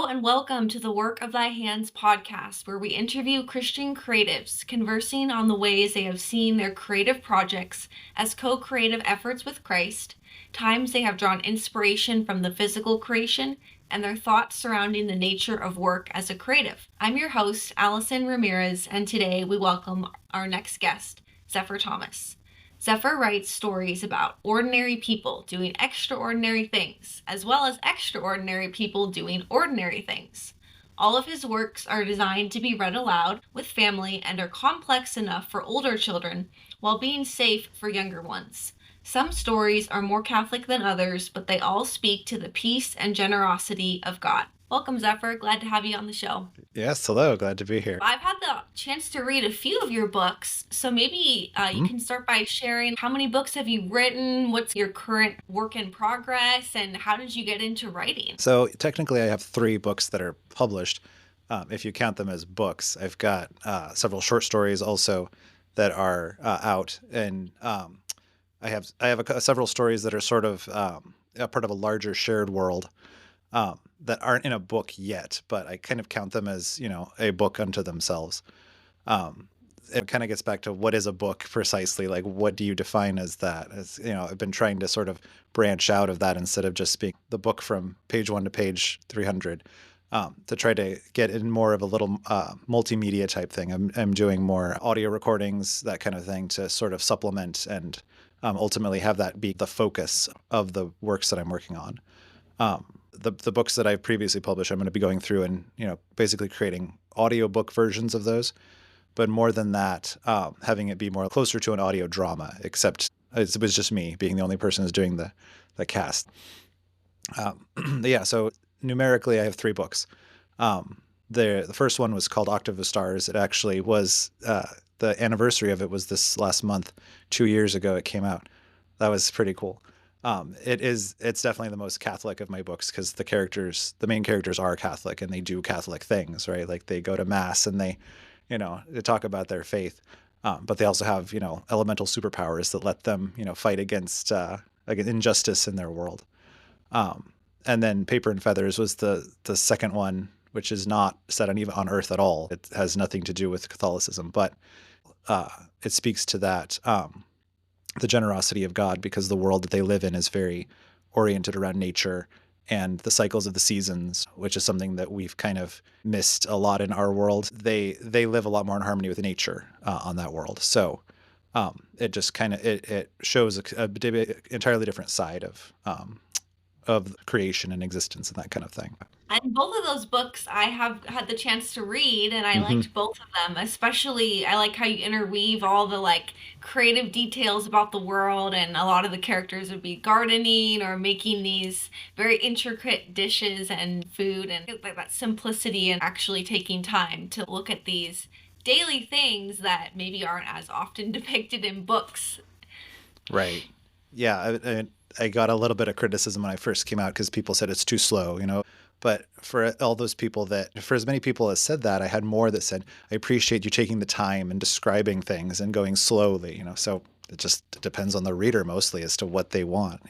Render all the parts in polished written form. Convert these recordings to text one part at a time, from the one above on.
and welcome to the Work of Thy Hands podcast, where we interview Christian creatives conversing on the ways they have seen their creative projects as co-creative efforts with Christ, times they have drawn inspiration from the physical creation, and their thoughts surrounding the nature of work as a creative. I'm your host, Allison Ramirez, and today we welcome our next guest, Zephyr Thomas. Zephyr writes stories about ordinary people doing extraordinary things, as well as extraordinary people doing ordinary things. All of his works are designed to be read aloud with family and are complex enough for older children while being safe for younger ones. Some stories are more Catholic than others, but they all speak to the peace and generosity of God. Welcome, Zephyr. Glad to have you on the show. Yes, hello. Glad to be here. I've had the chance to read a few of your books, so maybe you can start by sharing how many books have you written, what's your current work in progress, and how did you get into writing? So technically, I have 3 books that are published, if you count them as books. I've got several short stories also that are out, and I have several stories that are sort of a part of a larger shared world that aren't in a book yet, but I kind of count them as, a book unto themselves. It kind of gets back to what is a book precisely? Like, what do you define as that? As I've been trying to sort of branch out of that instead of just being the book from page 1 to page 300, to try to get in more of a little multimedia type thing. I'm doing more audio recordings, that kind of thing, to sort of supplement and ultimately have that be the focus of the works that I'm working on. The books that I've previously published, I'm going to be going through and, basically creating audiobook versions of those. But more than that, having it be more closer to an audio drama, except it was just me being the only person who's doing the cast. Yeah, so numerically, I have 3 books. The first one was called Octave of Stars. It actually was, the anniversary of it was this last month. 2 years ago it came out. That was pretty cool. It's definitely the most Catholic of my books because the main characters are Catholic and they do Catholic things, right? Like they go to mass and they talk about their faith. But they also have, elemental superpowers that let them, fight against injustice in their world. And then Paper and Feathers was the second one, which is not set on Earth at all. It has nothing to do with Catholicism, but it speaks to that, the generosity of God, because the world that they live in is very oriented around nature and the cycles of the seasons, which is something that we've kind of missed a lot in our world. They live a lot more in harmony with nature on that world. So it just kind of it shows a entirely different side of creation and existence and that kind of thing. And both of those books I have had the chance to read, and I hmm liked both of them. Especially, I like how you interweave all the creative details about the world, and a lot of the characters would be gardening or making these very intricate dishes and food, and like that simplicity and actually taking time to look at these daily things that maybe aren't as often depicted in books. Right. Yeah. I got a little bit of criticism when I first came out because people said it's too slow, But for all those people for as many people as said that, I had more that said, I appreciate you taking the time and describing things and going slowly, So it just depends on the reader mostly as to what they want.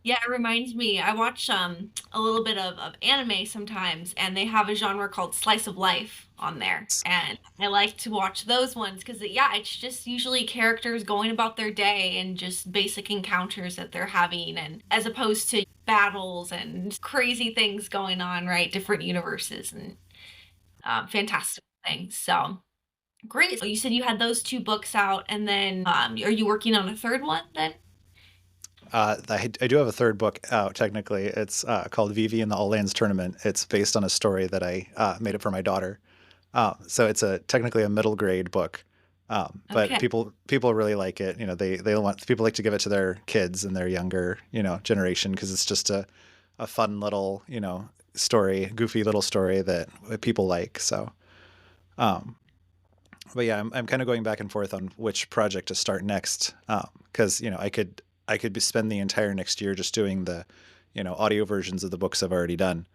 Yeah, it reminds me, I watch a little bit of anime sometimes, and they have a genre called slice of life on there. And I like to watch those ones because, yeah, it's just usually characters going about their day and just basic encounters that they're having, and as opposed to battles and crazy things going on, right? Different universes and fantastic things. So great. So you said you had those 2 books out, and then are you working on a third one then? I do have a third book out, technically. It's called Vivi and the All Lands Tournament. It's based on a story that I made up for my daughter. So it's technically a middle grade book. But Okay. people really like it. People like to give it to their kids and their younger, generation because it's just a fun little, story, goofy little story that people like. So, but yeah, I'm kind of going back and forth on which project to start next. Because, spend the entire next year just doing the, audio versions of the books I've already done.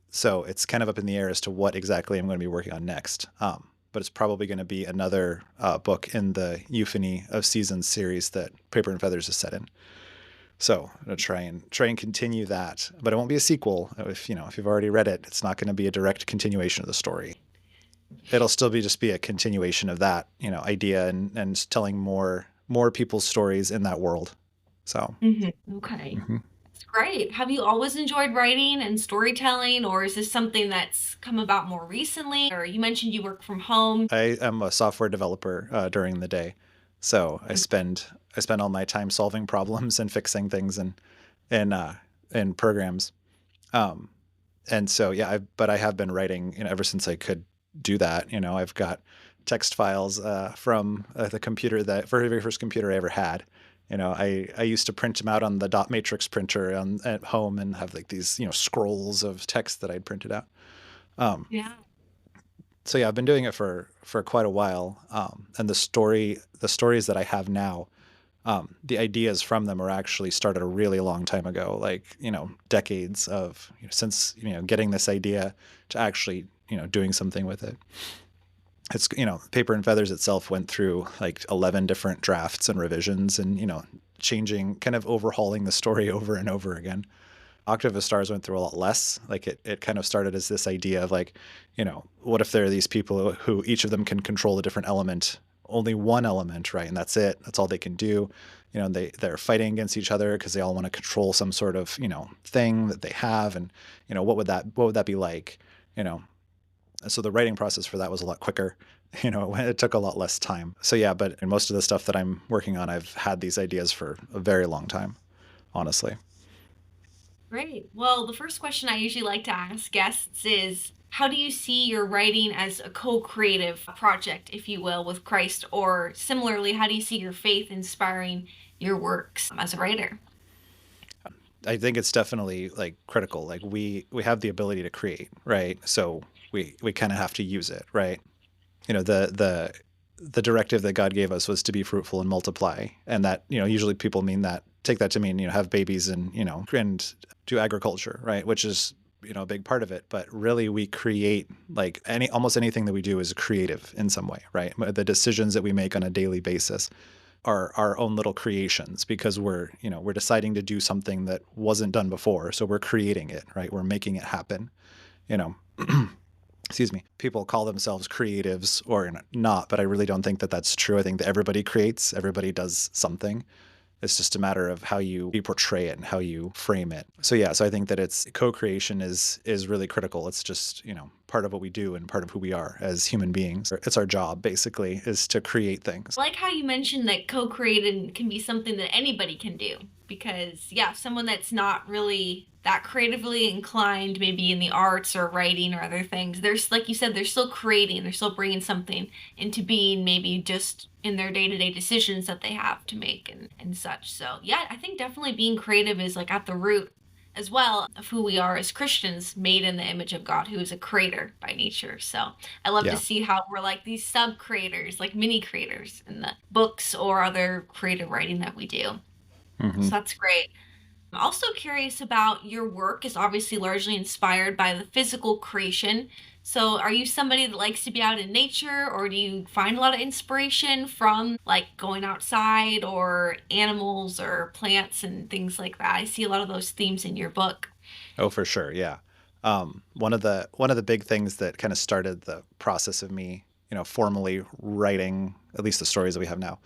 So it's kind of up in the air as to what exactly I'm going to be working on next. But it's probably going to be another book in the Euphony of Seasons series that Paper and Feathers is set in. So I'm gonna try and continue that, but it won't be a sequel. If you've already read it, it's not going to be a direct continuation of the story. It'll still be just be a continuation of that, idea and telling more people's stories in that world. So, Okay. mhm. That's great. Have you always enjoyed writing and storytelling, or is this something that's come about more recently? Or you mentioned you work from home. I am a software developer during the day, so I spend all my time solving problems and fixing things in programs. Um, and so yeah, but I have been writing, ever since I could do that. I've got text files from the computer, that very first computer I ever had. I used to print them out on the dot matrix printer at home and have like these scrolls of text that I'd printed out. Um, Yeah. so yeah, I've been doing it for quite a while. And the stories that I have now, the ideas from them are actually started a really long time ago, like decades of since getting this idea to actually doing something with it. It's Paper and Feathers itself went through like 11 different drafts and revisions, and changing, kind of overhauling the story over and over again. Octave of Stars went through a lot less. Like it kind of started as this idea of like, what if there are these people who each of them can control a different element, only one element, right? And that's it. That's all they can do. They're fighting against each other because they all want to control some sort of, thing that they have. And, what would that be like? You know, so the writing process for that was a lot quicker. It took a lot less time. So yeah, but in most of the stuff that I'm working on, I've had these ideas for a very long time, honestly. Great. Well, the first question I usually like to ask guests is, how do you see your writing as a co-creative project, if you will, with Christ? Or similarly, how do you see your faith inspiring your works as a writer? I think it's definitely like critical. Like we have the ability to create, right? So we kind of have to use it, right? The directive that God gave us was to be fruitful and multiply, and that usually people mean that take that to mean have babies and and do agriculture, right? Which is a big part of it, but really we create, like almost anything that we do is creative in some way, right? The decisions that we make on a daily basis are our own little creations, because we're deciding to do something that wasn't done before, so we're creating it, right? We're making it happen, you know excuse me. People call themselves creatives or not, but I really don't think that that's true. I think that everybody creates, everybody does something. It's just a matter of how you portray it and how you frame it. So yeah, so I think that it's co-creation is really critical. It's just, part of what we do and part of who we are as human beings. It's our job basically, is to create things. I like how you mentioned that co-creating can be something that anybody can do, because yeah, someone that's not really that creatively inclined, maybe in the arts or writing or other things, there's, like you said, they're still creating, they're still bringing something into being, maybe just in their day-to-day decisions that they have to make and such. So yeah, I think definitely being creative is like at the root as well of who we are as Christians, made in the image of God, who is a creator by nature. So I love to Yeah. see how we're like these sub creators, like mini creators in the books or other creative writing that we do. Hmm. So that's great. I'm also curious about your work is obviously largely inspired by the physical creation. So are you somebody that likes to be out in nature, or do you find a lot of inspiration from like going outside or animals or plants and things like that? I see a lot of those themes in your book. Oh, for sure. Yeah. One of the big things that kind of started the process of me, formally writing at least the stories that we have now,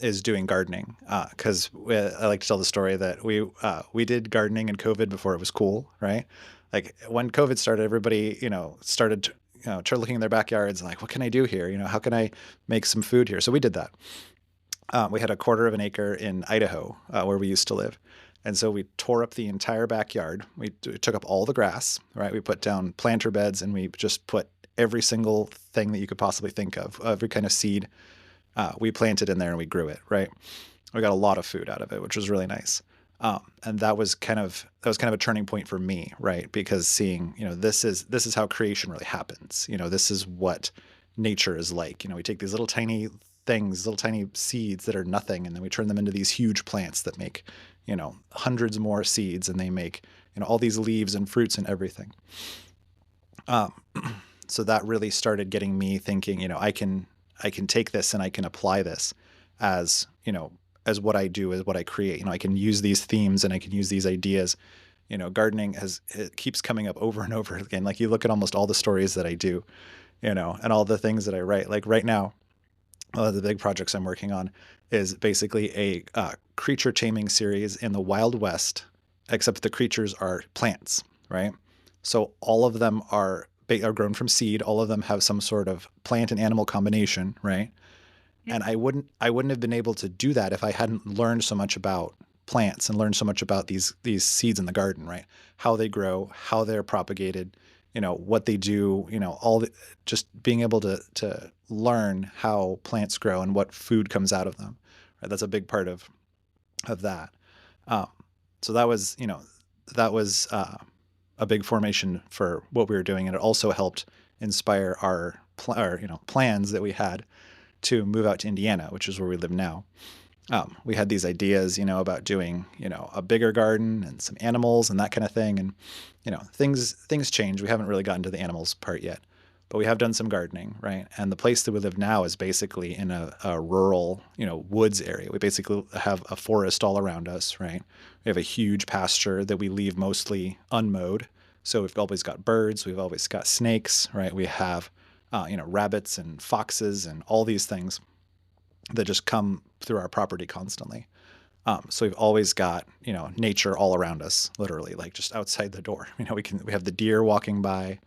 is doing gardening. Because I like to tell the story that we did gardening in COVID before it was cool, right? Like when COVID started, everybody started looking in their backyards and like, what can I do here? How can I make some food here? So we did that. We had a quarter of an acre in Idaho, where we used to live. And so we tore up the entire backyard. We took up all the grass, right? We put down planter beds, and we just put every single thing that you could possibly think of, every kind of seed, we planted in there and we grew it, right? We got a lot of food out of it, which was really nice. And that was kind of a turning point for me, right? Because seeing, this is how creation really happens. This is what nature is like. We take these little tiny things, little tiny seeds that are nothing, and then we turn them into these huge plants that make, hundreds more seeds, and they make, all these leaves and fruits and everything. Um, so that really started getting me thinking, I can take this and I can apply this as, as what I do, as what I create. I can use these themes and I can use these ideas. Gardening it keeps coming up over and over again. Like, you look at almost all the stories that I do, and all the things that I write. Like right now, one of the big projects I'm working on is basically a creature taming series in the Wild West, except the creatures are plants, right? So all of them are grown from seed. All of them have some sort of plant and animal combination, right? And I wouldn't have been able to do that if I hadn't learned so much about plants and learned so much about these seeds in the garden, right? How they grow, how they're propagated, what they do, just being able to learn how plants grow and what food comes out of them. Right? That's a big part of that. Um, so that was a big formation for what we were doing, and it also helped inspire our plans that we had to move out to Indiana, which is where we live now. We had these ideas, about doing, a bigger garden and some animals and that kind of thing. And, things change. We haven't really gotten to the animals part yet, but we have done some gardening, right? And the place that we live now is basically in a rural, woods area. We basically have a forest all around us, right? We have a huge pasture that we leave mostly unmowed. So we've always got birds. We've always got snakes, right? We have, rabbits and foxes and all these things that just come through our property constantly. So we've always got, nature all around us, literally, like just outside the door. We have the deer walking by.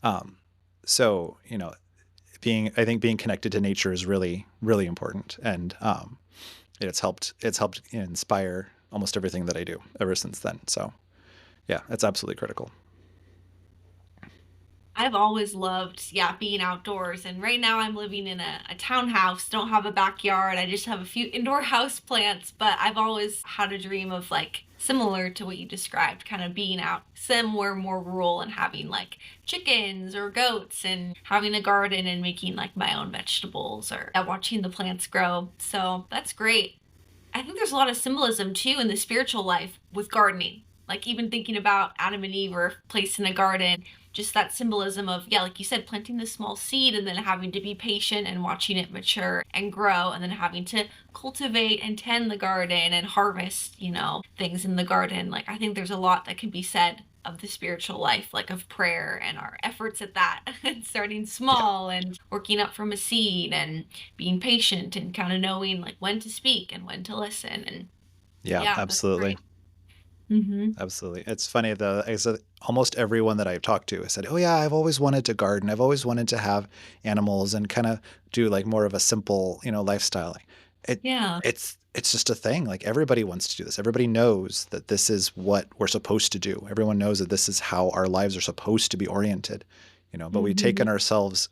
Um, so, I think being connected to nature is really, really important. And it's helped inspire almost everything that I do ever since then. So yeah, it's absolutely critical. I've always loved, yeah, being outdoors. And right now I'm living in a townhouse, don't have a backyard. I just have a few indoor house plants, but I've always had a dream of like similar to what you described, kind of being out somewhere more rural and having like chickens or goats and having a garden and making like my own vegetables or watching the plants grow. So that's great. I think there's a lot of symbolism too in the spiritual life with gardening. Like even thinking about Adam and Eve were placed in a garden, just that symbolism of, yeah, like you said, planting the small seed and then having to be patient and watching it mature and grow and then having to cultivate and tend the garden and harvest, things in the garden. Like I think there's a lot that can be said of the spiritual life, like of prayer and our efforts at that, and starting Yeah. small and working up from a seed and being patient and kind of knowing like when to speak and when to listen. And Yeah, yeah, that's absolutely. great. Mm-hmm. Absolutely. It's funny though. I said almost everyone that I've talked to, I said, "Oh yeah, I've always wanted to garden. I've always wanted to have animals and kind of do like more of a simple, lifestyle." Like, It Yeah. it's just a thing. Like everybody wants to do this. Everybody knows that this is what we're supposed to do. Everyone knows that this is how our lives are supposed to be oriented. But Mm-hmm. we've taken ourselves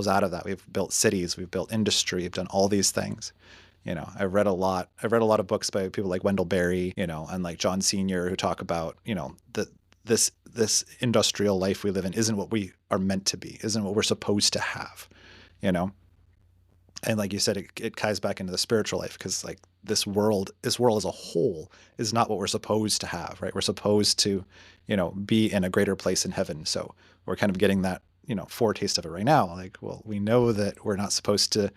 out of that. We've built cities, we've built industry, we've done all these things. I've read a lot of books by people like Wendell Berry, and like John Senior, who talk about, that this industrial life we live in isn't what we are meant to be, isn't what we're supposed to have, you know. And like you said, it ties back into the spiritual life because like this world as a whole is not what we're supposed to have, right? We're supposed to, be in a greater place in heaven. So we're kind of getting that, foretaste of it right now. Like, well, we know that we're not supposed to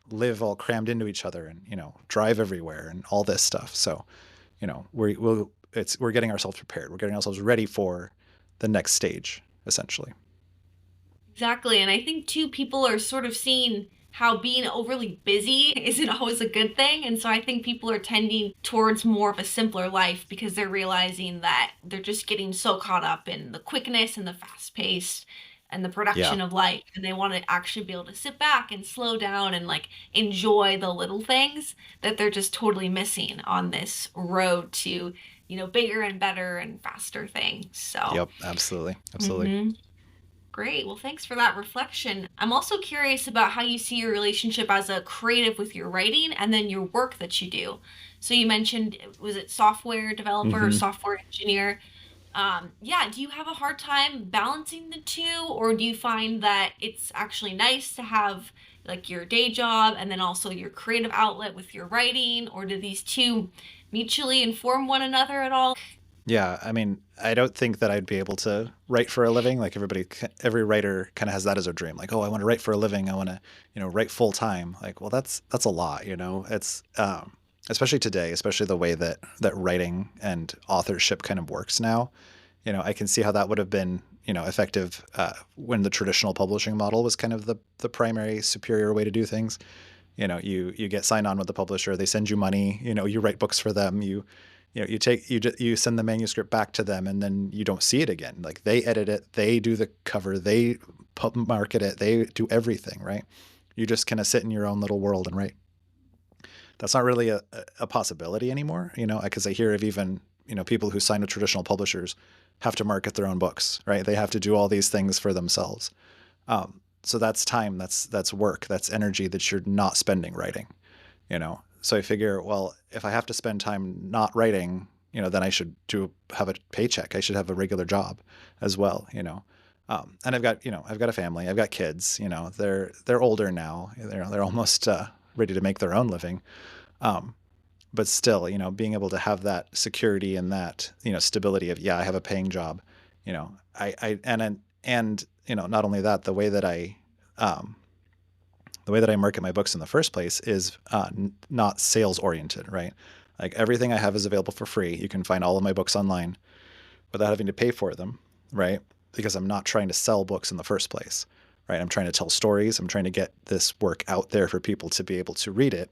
live all crammed into each other and, drive everywhere and all this stuff. So, we're getting ourselves prepared. We're getting ourselves ready for the next stage, essentially. Exactly. And I think too, people are sort of seeing how being overly busy isn't always a good thing. And so I think people are tending towards more of a simpler life because they're realizing that they're just getting so caught up in the quickness and the fast pace and the Yeah. production of life. And they want to actually be able to sit back and slow down and like enjoy the little things that they're just totally missing on this road to, bigger and better and faster things. So, Yep. Absolutely. Absolutely. mhm. Great. Well, thanks for that reflection. I'm also curious about how you see your relationship as a creative with your writing and then your work that you do. So you mentioned, was it software developer or hmm software engineer? Yeah, do you have a hard time balancing the two, or do you find that it's actually nice to have like your day job and then also your creative outlet with your writing, or do these two mutually inform one another at all? Yeah, I mean, I don't think that I'd be able to write for a living. Like every writer kind of has that as their dream. Like, oh, I want to write for a living. I want to, write full time. Like, well, that's a lot. It's especially today, especially the way that writing and authorship kind of works now. I can see how that would have been, effective when the traditional publishing model was kind of the primary superior way to do things. You get signed on with the publisher, they send you money, you write books for them, you send the manuscript back to them, and then you don't see it again. Like, they edit it, they do the cover, they market it, they do everything, right? You just kind of sit in your own little world and write. That's not really a possibility anymore, because I hear of even, people who sign with traditional publishers have to market their own books, right? They have to do all these things for themselves. So that's time, that's work, that's energy that you're not spending writing, So I figure, well, if I have to spend time not writing, then I should have a paycheck. I should have a regular job as well. And I've got a family, I've got kids, they're older now, they're almost ready to make their own living. But still, being able to have that security and that, stability of, yeah, I have a paying job, and not only that, the way that I market my books in the first place is not sales oriented, right? Like, everything I have is available for free. You can find all of my books online without having to pay for them, right? Because I'm not trying to sell books in the first place, right? I'm trying to tell stories. I'm trying to get this work out there for people to be able to read it.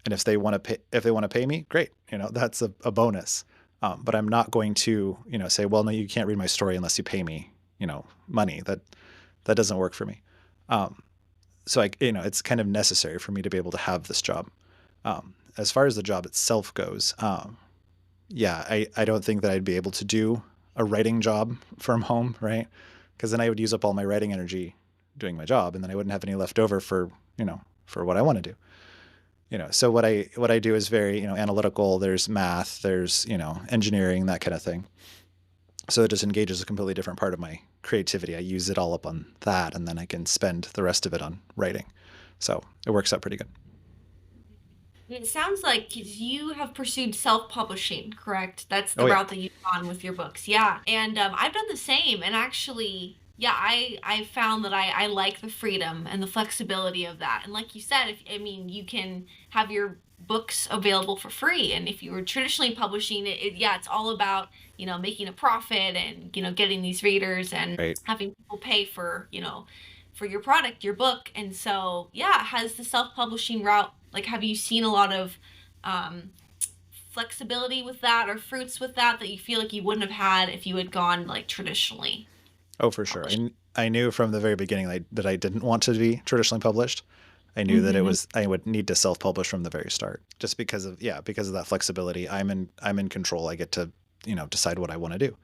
And if they want to pay me, great. That's a bonus. But I'm not going to, say, well, no, you can't read my story unless you pay me, money. That doesn't work for me. So it's kind of necessary for me to be able to have this job. As far as the job itself goes, yeah, I don't think that I'd be able to do a writing job from home, right? Because then I would use up all my writing energy doing my job, and then I wouldn't have any left over for what I want to do. So what I do is very, analytical. There's math, there's, engineering, that kind of thing. So it just engages a completely different part of my creativity. I use it all up on that, and then I can spend the rest of it on writing. So it works out pretty good. It sounds like you have pursued self-publishing, correct? That's Oh the yeah. route that you've gone with your books. Yeah. And I've done the same. And actually, yeah, I found that I like the freedom and the flexibility of that. And like you said, you can have your books available for free. And if you were traditionally publishing it, yeah, it's all about, making a profit and, getting these readers and Right. having people pay for your product, your book. And so, yeah, has the self-publishing route, like, have you seen a lot of um, flexibility with that or fruits with that you feel like you wouldn't have had if you had gone like traditionally Oh, for sure. published? I knew from the very beginning that I didn't want to be traditionally published. I knew that Mm-hmm. I would need to self-publish from the very start, just because of that flexibility. I'm in control. I get to, decide what I want to do.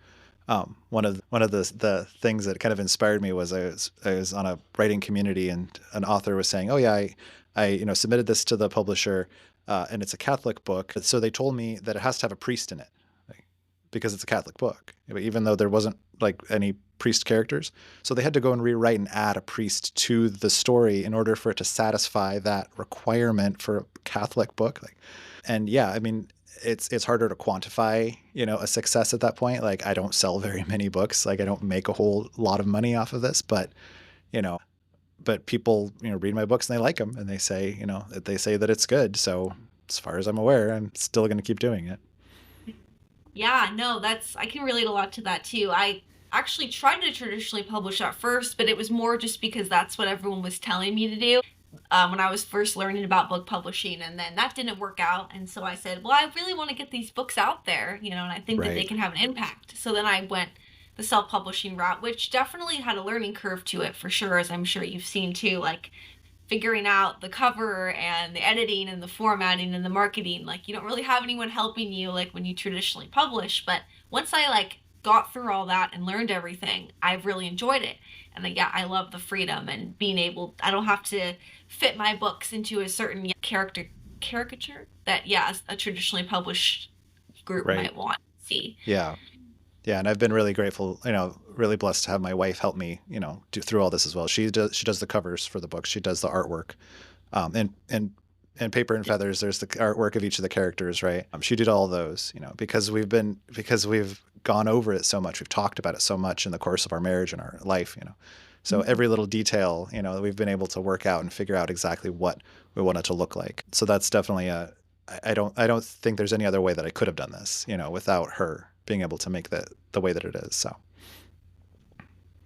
One of the things that kind of inspired me was I was on a writing community, and an author was saying, "Oh yeah, I submitted this to the publisher, and it's a Catholic book, so they told me that it has to have a priest in it, like, because it's a Catholic book, even though there wasn't like any priest characters. So they had to go and rewrite and add a priest to the story in order for it to satisfy that requirement for a Catholic book. Like, and yeah, it's harder to quantify, a success at that point. Like, I don't sell very many books. Like, I don't make a whole lot of money off of this, you know, but people, read my books and they like them, and they say that it's good. So as far as I'm aware, I'm still going to keep doing it. Yeah, no, I can relate a lot to that too. I actually tried to traditionally publish at first, but it was more just because that's what everyone was telling me to do when I was first learning about book publishing. And then that didn't work out. And so I said, well, I really want to get these books out there, and I think that they Right. can have an impact. So then I went the self publishing route, which definitely had a learning curve to it for sure, as I'm sure you've seen too. Like, figuring out the cover and the editing and the formatting and the marketing, like, you don't really have anyone helping you like when you traditionally publish. But once I like got through all that and learned everything, I've really enjoyed it. And yeah, I love the freedom and being able, I don't have to fit my books into a certain caricature that, yeah, a traditionally published group Right. might want to see. Yeah. Yeah, and I've been really grateful, really blessed to have my wife help me, do through all this as well. She does the covers for the book. She does the artwork, and Paper and Feathers. There's the artwork of each of the characters, right? She did all those, because we've gone over it so much. We've talked about it so much in the course of our marriage and our life. So every little detail, we've been able to work out and figure out exactly what we want it to look like. So that's definitely I don't think there's any other way that I could have done this, without her being able to make the way that it is. So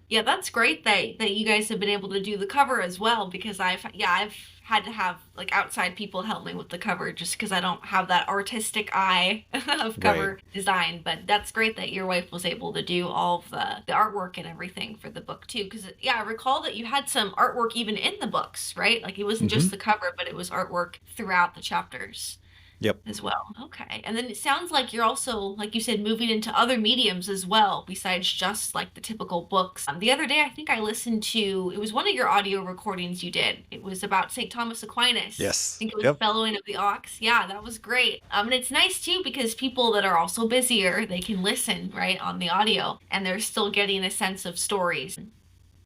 Yeah, that's great that you guys have been able to do the cover as well, because I've had to have like outside people help me with the cover just because I don't have that artistic eye of right. cover design. But that's great that your wife was able to do all of the artwork and everything for the book too. Because yeah, I recall that you had some artwork even in the books, right? Like it wasn't Hmm. just the cover, but it was artwork throughout the chapters Yep. as well. Okay. And then it sounds like you're also, like you said, moving into other mediums as well, besides just like the typical books. The other day, I think I listened to, it was one of your audio recordings you did. It was about St. Thomas Aquinas. I Yes. think it was Yep. Bellowing of the Ox. Yeah, that was great. And it's nice too because people that are also busier, they can listen, right, on the audio, and they're still getting a sense of stories.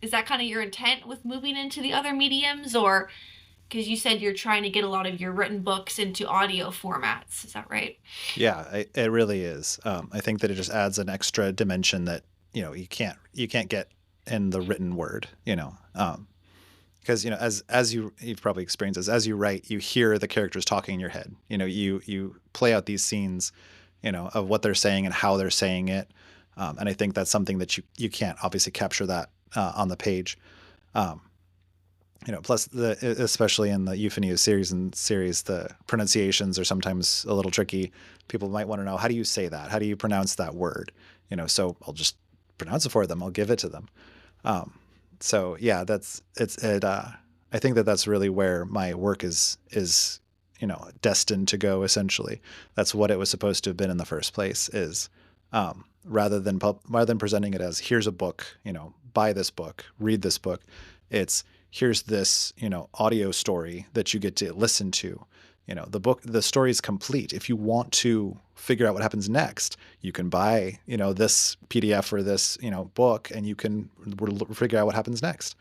Is that kind of your intent with moving into the other mediums, or because you said you're trying to get a lot of your written books into audio formats? Is that right? Yeah, it really is. I think that it just adds an extra dimension that you can't get in the written word. Because as you've probably experienced this, as you write, you hear the characters talking in your head. You play out these scenes, of what they're saying and how they're saying it. And I think that's something that you can't obviously capture that on the page. Um, plus especially in the euphony series, the pronunciations are sometimes a little tricky. People might want to know, how do you say that? How do you pronounce that word? So I'll just pronounce it for them. I'll give it to them. Um, so yeah, I think that that's really where my work is destined to go. Essentially, that's what it was supposed to have been in the first place. Is rather than presenting it as, here's a book, buy this book, read this book. It's, here's this audio story that you get to listen to. The story is complete. If you want to figure out what happens next, you can buy this PDF or this book, and you can figure out what happens next.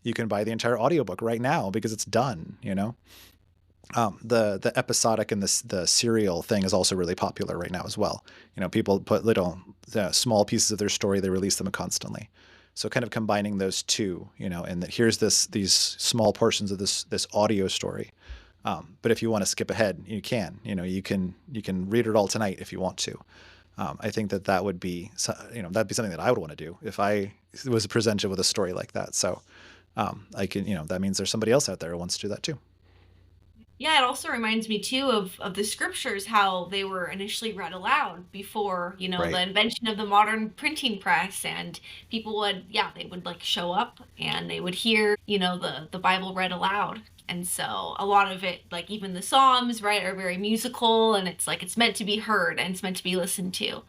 You can buy the entire audiobook right now because it's done. The episodic and the serial thing is also really popular right now as well. People put little small pieces of their story, they release them constantly. So kind of combining those two, and that here's these small portions of this audio story. But if you want to skip ahead, you can. You can read it all tonight if you want to. I think that would be that'd be something that I would want to do if I was presented with a story like that. So I can, that means there's somebody else out there who wants to do that too. Yeah, it also reminds me too of the scriptures, how they were initially read aloud before, the Right. invention of the modern printing press, and people would, yeah, they would like show up and they would hear, the Bible read aloud. And so a lot of it, like even the Psalms, right, are very musical, and it's like it's meant to be heard and it's meant to be listened to.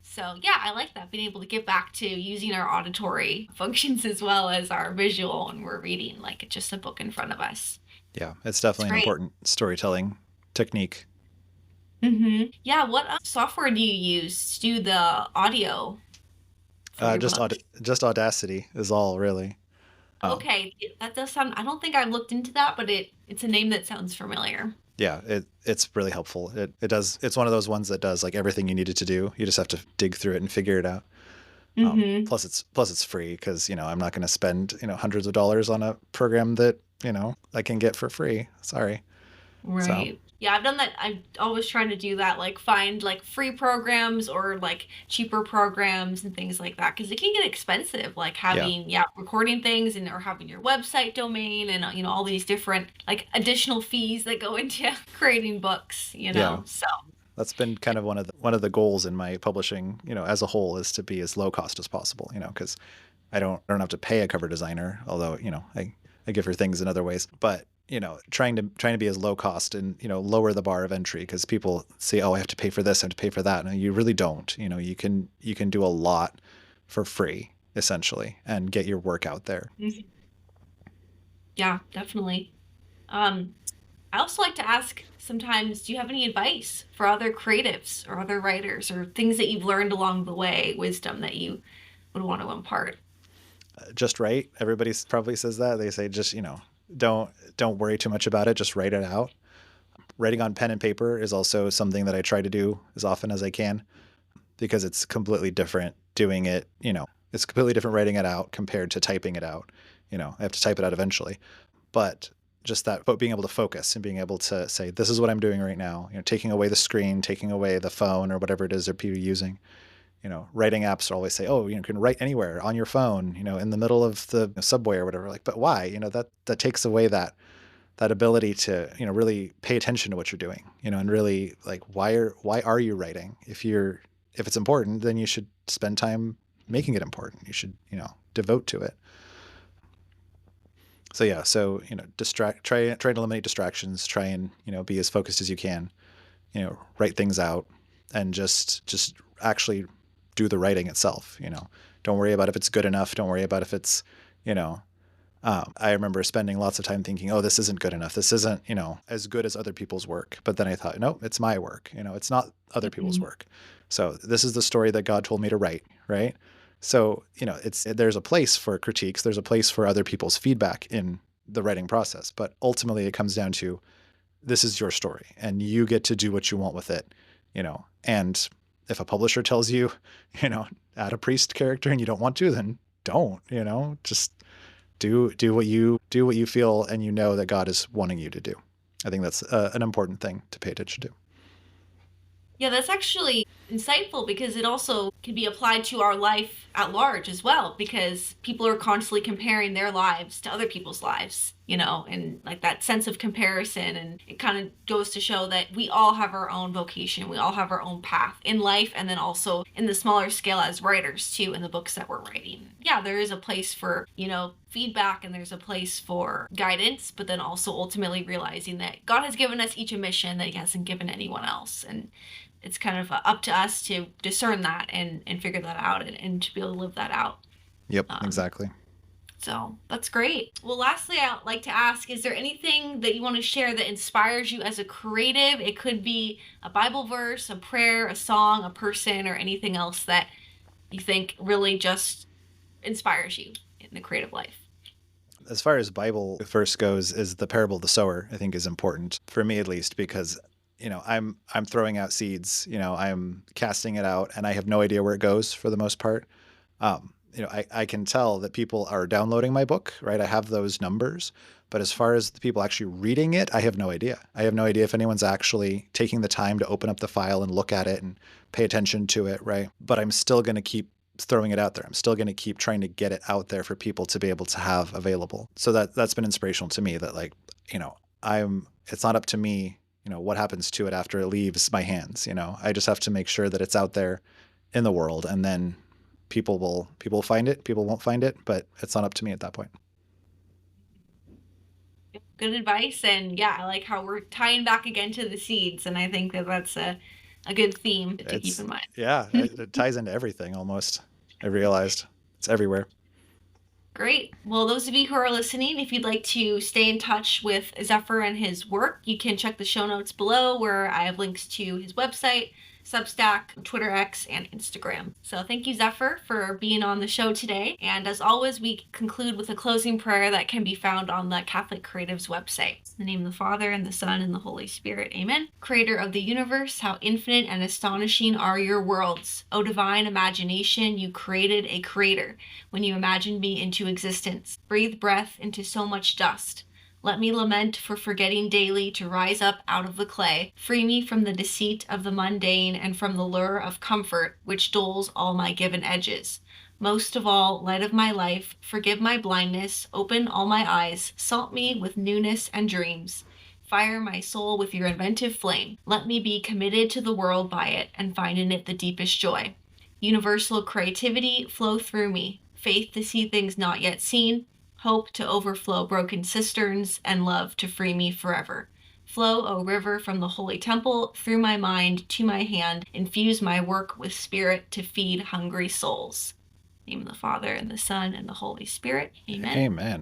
So yeah, I like that, being able to get back to using our auditory functions as well as our visual when we're reading, like it's just a book in front of us. Yeah, it's It's definitely an great. important storytelling technique. Yeah, what software do you use to do the audio for your Just books? just Audacity is all really. Um, Okay, that does sound, I don't think I've looked into that, but it's a name that sounds familiar. yeah, it's really helpful. It does. It's one of those ones that does like everything you needed to do. You just have to dig through it and figure it out. Mm-hmm. Plus it's free because I'm not going to spend hundreds of dollars on a program that I can get for free. Sorry. So Right. Yeah, I've done that. I'm always trying to do that, like find like free programs or like cheaper programs and things like that, because it can get expensive, like yeah, having, yeah, recording things and or having your website domain and all these different like additional fees that go into creating books, yeah. So That's been kind of one of the goals in my publishing, as a whole, is to be as low cost as possible. Because I don't have to pay a cover designer, although I give her things in other ways. But trying to be as low cost and lower the bar of entry, because people say, oh, I have to pay for this, I have to pay for that. No, you really don't. You can do a lot for free essentially and get your work out there. Mhm. Yeah, definitely. Um, I also like to ask sometimes, do you have any advice for other creatives or other writers or things that you've learned along the way, wisdom that you would want to impart? Just write. Everybody probably says that. They say, just don't don't worry too much about it. Just write it out. Writing on pen and paper is also something that I try to do as often as I can, because it's completely different doing it. It's completely different writing it out compared to typing it out. I have to type it out eventually, but just that, but being able to focus and being able to say, this is what I'm doing right now, taking away the screen, taking away the phone or whatever it is that people are using. Writing apps always say, oh, you can write anywhere on your phone, in the middle of the subway or whatever. Like, but why? That takes away that ability to, really pay attention to what you're doing, and really like, why are you writing? If it's important, then you should spend time making it important. You should, devote to it. So yeah, try to eliminate distractions, try and, be as focused as you can, write things out, and just actually do the writing itself. Don't worry about if it's good enough. Don't worry about if it's, I remember spending lots of time thinking, oh, this isn't good enough. This isn't, as good as other people's work. But then I thought, no, it's my work. It's not other people's work. So this is the story that God told me to write, right? So, there's a place for critiques. There's a place for other people's feedback in the writing process. But ultimately it comes down to, this is your story and you get to do what you want with it, and if a publisher tells you, add a priest character and you don't want to, then don't, just do what you feel and that God is wanting you to do. I think that's an important thing to pay attention to. Yeah, that's actually insightful because it also can be applied to our life at large as well, because people are constantly comparing their lives to other people's lives, and like that sense of comparison. And it kind of goes to show that we all have our own vocation. We all have our own path in life, and then also in the smaller scale as writers too, in the books that we're writing. Yeah, there is a place for, feedback, and there's a place for guidance, but then also ultimately realizing that God has given us each a mission that he hasn't given anyone else. And it's kind of up to us to discern that and figure that out and to be able to live that out. Yep, exactly. So that's great. Well, lastly, I'd like to ask, is there anything that you want to share that inspires you as a creative? It could be a Bible verse, a prayer, a song, a person, or anything else that you think really just inspires you in the creative life. As far as Bible verse goes, is the parable of the sower, I think, is important for me, at least, because I'm throwing out seeds, I'm casting it out, and I have no idea where it goes for the most part. I can tell that people are downloading my book, right? I have those numbers, but as far as the people actually reading it, I have no idea. I have no idea if anyone's actually taking the time to open up the file and look at it and pay attention to it, right? But I'm still going to keep throwing it out there. I'm still going to keep trying to get it out there for people to be able to have available. So that's been inspirational to me, that like, it's not up to me, what happens to it after it leaves my hands. I just have to make sure that it's out there in the world, and then people will find it, people won't find it, but it's not up to me at that point. Good advice. And yeah, I like how we're tying back again to the seeds. And I think that that's a good theme to keep in mind. Yeah, it ties into everything almost. I realized it's everywhere. Great. Well, those of you who are listening, if you'd like to stay in touch with Zephyr and his work, you can check the show notes below where I have links to his website, Substack, Twitter X, and Instagram. So thank you, Zephyr, for being on the show today. And as always, we conclude with a closing prayer that can be found on the Catholic Creatives website. In the name of the Father, and the Son, and the Holy Spirit. Amen. Creator of the universe, how infinite and astonishing are your worlds. O divine imagination, you created a creator when you imagined me into existence. Breathe breath into so much dust. Let me lament for forgetting daily to rise up out of the clay. Free me from the deceit of the mundane and from the lure of comfort which dulls all my given edges. Most of all, light of my life, forgive my blindness, open all my eyes, salt me with newness and dreams. Fire my soul with your inventive flame. Let me be committed to the world by it and find in it the deepest joy. Universal creativity, flow through me. Faith to see things not yet seen. Hope to overflow broken cisterns, and love to free me forever. Flow, O river, from the holy temple, through my mind to my hand, infuse my work with spirit to feed hungry souls. In the name of the Father, and the Son, and the Holy Spirit. Amen. Amen.